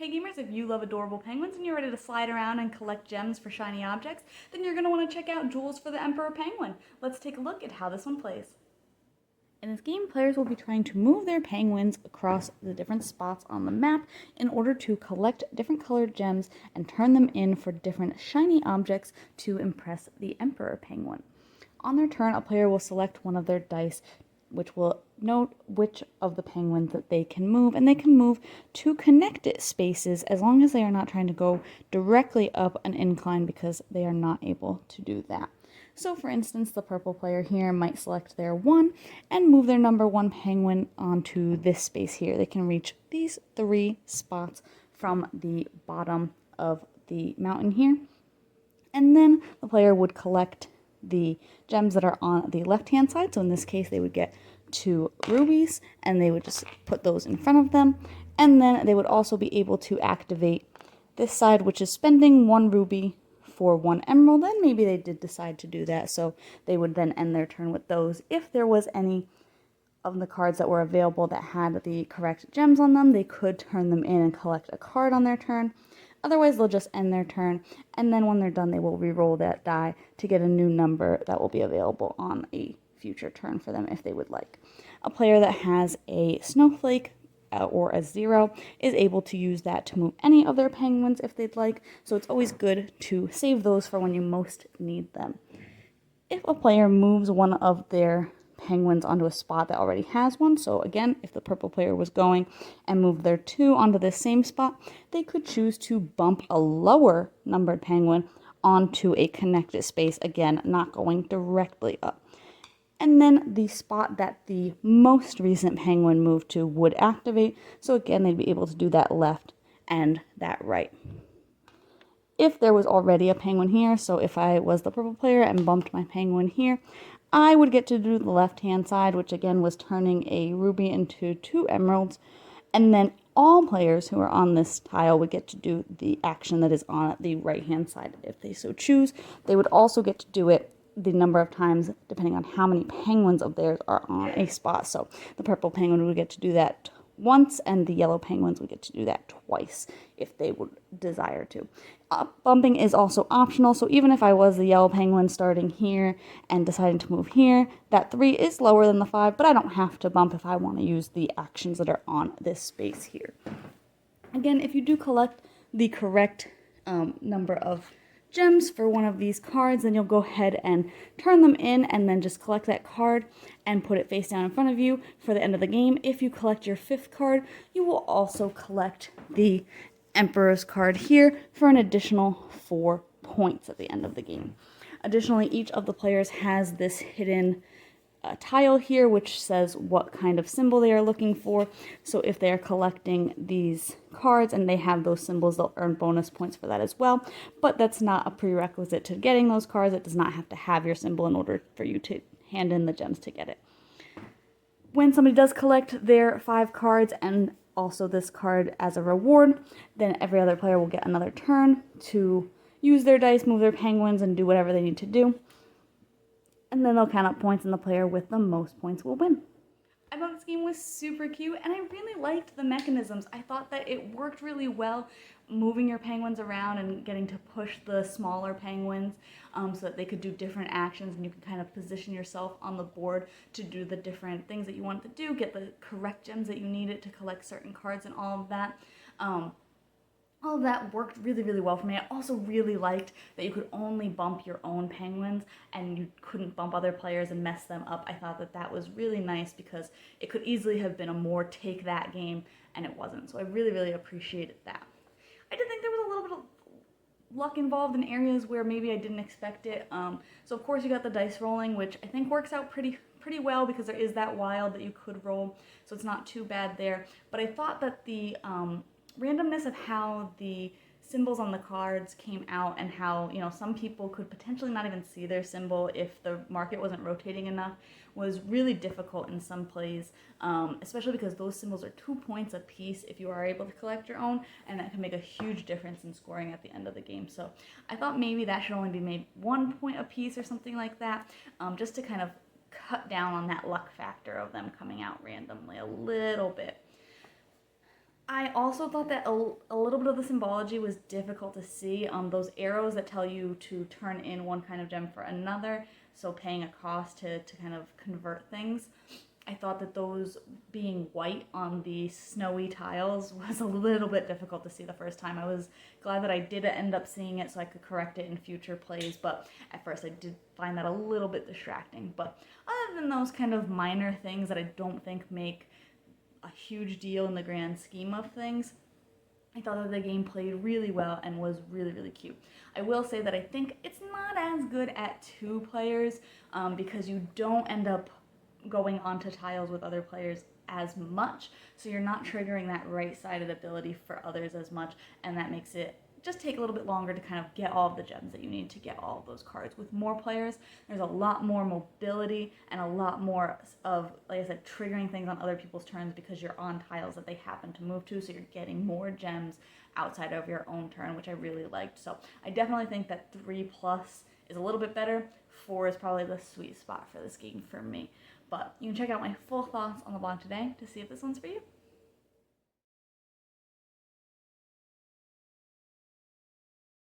Hey gamers, if you love adorable penguins and you're ready to slide around and collect gems for shiny objects, then you're going to want to check out Jewels for the Emperor Penguin. Let's take a look at how this one plays. In this game, players will be trying to move their penguins across the different spots on the map in order to collect different colored gems and turn them in for different shiny objects to impress the Emperor Penguin. On their turn, a player will select one of their dice, which will note which of the penguins that they can move, and they can move to connected spaces as long as they are not trying to go directly up an incline, because they are not able to do that. So for instance, the purple player here might select their 1 and move their number 1 penguin onto this space here. They can reach these 3 spots from the bottom of the mountain here. And then the player would collect the gems that are on the left-hand side. So in this case, they would get 2 rubies, and they would just put those in front of them. And then they would also be able to activate this side, which is spending 1 ruby for 1 emerald. And maybe they did decide to do that, so they would then end their turn with those. If there was any of the cards that were available that had the correct gems on them, they could turn them in and collect a card on their turn. Otherwise, they'll just end their turn, and then when they're done, they will re-roll that die to get a new number that will be available on a future turn for them if they would like. A player that has a snowflake or a 0 is able to use that to move any of their penguins if they'd like, so it's always good to save those for when you most need them. If a player moves one of their penguins onto a spot that already has one, so again, if the purple player was going and moved their 2 onto the same spot, they could choose to bump a lower numbered penguin onto a connected space, again, not going directly up. And then the spot that the most recent penguin moved to would activate, so again, they'd be able to do that left and that right. If there was already a penguin here, so if I was the purple player and bumped my penguin here, I would get to do the left-hand side, which again was turning a ruby into 2 emeralds, and then all players who are on this tile would get to do the action that is on the right-hand side if they so choose. They would also get to do it the number of times depending on how many penguins of theirs are on a spot. So the purple penguin would get to do that once, and the yellow penguins would get to do that twice if they would desire to. Bumping is also optional, so even if I was the yellow penguin starting here and deciding to move here, that 3 is lower than the 5, but I don't have to bump if I want to use the actions that are on this space here. Again, if you do collect the correct number of gems for one of these cards, then you'll go ahead and turn them in and then just collect that card and put it face down in front of you for the end of the game. If you collect your 5th card, you will also collect the Emperor's card here for an additional 4 points at the end of the game. Additionally, each of the players has this hidden tile here which says what kind of symbol they are looking for. So if they are collecting these cards and they have those symbols, they'll earn bonus points for that as well. But that's not a prerequisite to getting those cards. It does not have to have your symbol in order for you to hand in the gems to get it. When somebody does collect their 5 cards and also this card as a reward, then every other player will get another turn to use their dice, move their penguins, and do whatever they need to do. And then they'll count up points, and the player with the most points will win. I thought this game was super cute, and I really liked the mechanisms. I thought that it worked really well, moving your penguins around and getting to push the smaller penguins so that they could do different actions, and you can kind of position yourself on the board to do the different things that you want to do, get the correct gems that you needed to collect certain cards and all of that. All of that worked really, really well for me. I also really liked that you could only bump your own penguins and you couldn't bump other players and mess them up. I thought that that was really nice because it could easily have been a more take that game, and it wasn't. So I really, really appreciated that. I did think there was a little bit of luck involved in areas where maybe I didn't expect it. So of course you got the dice rolling, which I think works out pretty well because there is that wild that you could roll, so it's not too bad there. But I thought that the randomness of how the symbols on the cards came out and how, you know, some people could potentially not even see their symbol if the market wasn't rotating enough was really difficult in some plays, especially because those symbols are 2 points apiece if you are able to collect your own, and that can make a huge difference in scoring at the end of the game. So I thought maybe that should only be made 1 point apiece or something like that, just to kind of cut down on that luck factor of them coming out randomly a little bit. I also thought that a little bit of the symbology was difficult to see. Those arrows that tell you to turn in one kind of gem for another, so paying a cost to kind of convert things. I thought that those being white on the snowy tiles was a little bit difficult to see the first time. I was glad that I did end up seeing it so I could correct it in future plays, but at first I did find that a little bit distracting. But other than those kind of minor things that I don't think make a huge deal in the grand scheme of things, I thought that the game played really well and was really, really cute. I will say that I think it's not as good at two players because you don't end up going onto tiles with other players as much, so you're not triggering that right-sided ability for others as much, and that makes it just take a little bit longer to kind of get all of the gems that you need to get all of those cards. With more players, there's a lot more mobility and a lot more of, like I said, triggering things on other people's turns because you're on tiles that they happen to move to, so you're getting more gems outside of your own turn, which I really liked. So I definitely think that 3+ is a little bit better. 4 is probably the sweet spot for this game for me. But you can check out my full thoughts on the blog today to see if this one's for you.